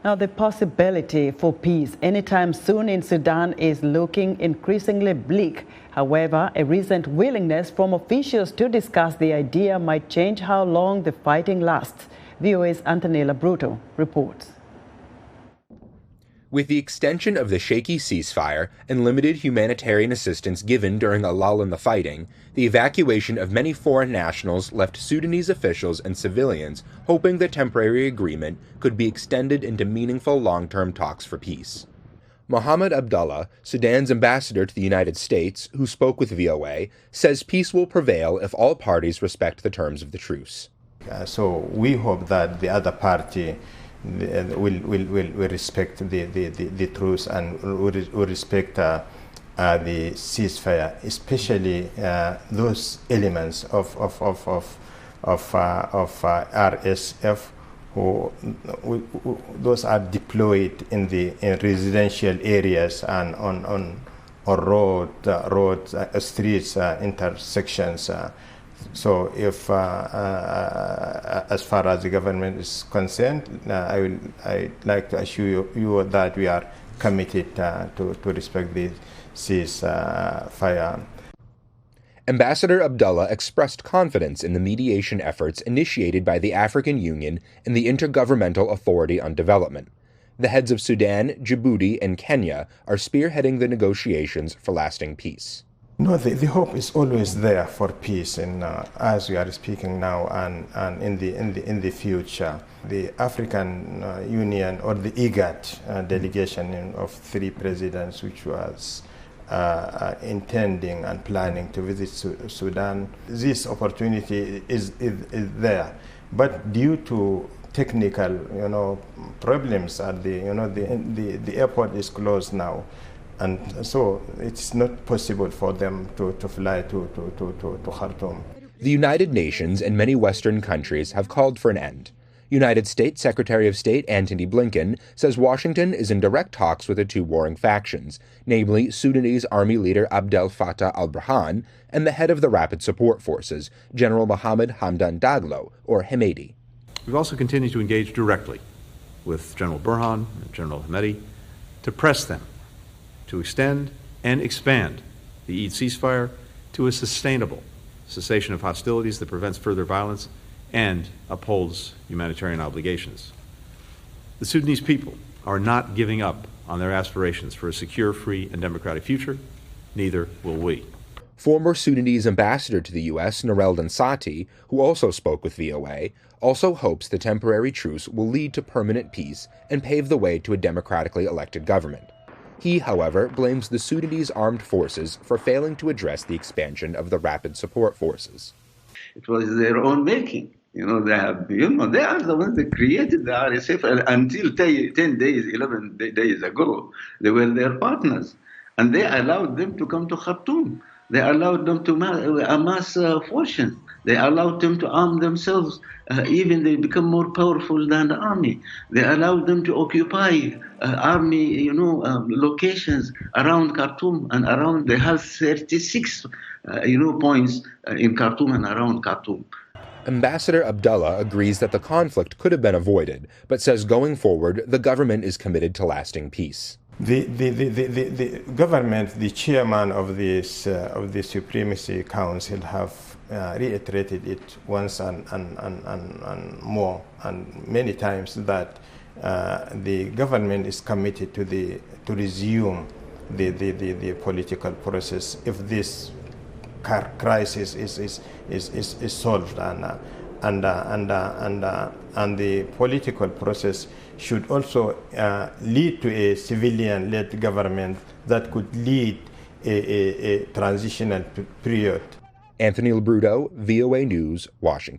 Now, the possibility for peace anytime soon in Sudan is looking increasingly bleak. However, a recent willingness from officials to discuss the idea might change how long the fighting lasts. VOA's LaBruto reports. With the extension of the shaky ceasefire and limited humanitarian assistance given during a lull in the fighting, the evacuation of many foreign nationals left Sudanese officials and civilians hoping the temporary agreement could be extended into meaningful long-term talks for peace. Mohamed Abdullah, Sudan's ambassador to the United States, who spoke with VOA, says peace will prevail if all parties respect the terms of the truce. So we hope that the other party will respect the truce and will respect the ceasefire, especially those elements of RSF who those are deployed in residential areas and on roads, streets, intersections. So if, as far as the government is concerned, I'd like to assure you that we are committed to respect the ceasefire. Ambassador Abdullah expressed confidence in the mediation efforts initiated by the African Union and the Intergovernmental Authority on Development. The heads of Sudan, Djibouti, and Kenya are spearheading the negotiations for lasting peace. No, the hope is always there for peace, and as we are speaking now, and in the future, the African Union or the IGAD delegation of 3 presidents, which was intending and planning to visit Sudan, this opportunity is there, but due to technical, problems at the airport is closed now. And so it's not possible for them to fly to Khartoum. The United Nations and many Western countries have called for an end. United States Secretary of State Antony Blinken says Washington is in direct talks with the 2 warring factions, namely Sudanese Army leader Abdel Fattah al-Burhan and the head of the Rapid Support Forces, General Mohamed Hamdan Daglo, or Hemedi. We've also continued to engage directly with General Burhan and General Hemedi to press them to extend and expand the Eid ceasefire to a sustainable cessation of hostilities that prevents further violence and upholds humanitarian obligations. The Sudanese people are not giving up on their aspirations for a secure, free, and democratic future. Neither will we. Former Sudanese ambassador to the U.S., Narel Sati, who also spoke with VOA, also hopes the temporary truce will lead to permanent peace and pave the way to a democratically elected government. He, however, blames the Sudanese armed forces for failing to address the expansion of the Rapid Support Forces. It was their own making. They are the ones that created the RSF until 10 days, 11 days ago. They were their partners, and they allowed them to come to Khartoum. They allowed them to amass forces. They allowed them to arm themselves. Even they become more powerful than the army. They allowed them to occupy army, locations around Khartoum and around. They have 36, points in Khartoum and around Khartoum. Ambassador Abdullah agrees that the conflict could have been avoided, but says going forward, the government is committed to lasting peace. The government, the chairman of the Supremacy Council, have reiterated it once and more and many times that the government is committed to resume the political process if this crisis is solved, and the political process should also lead to a civilian-led government that could lead a transitional period. Anthony LaBruto, VOA News, Washington.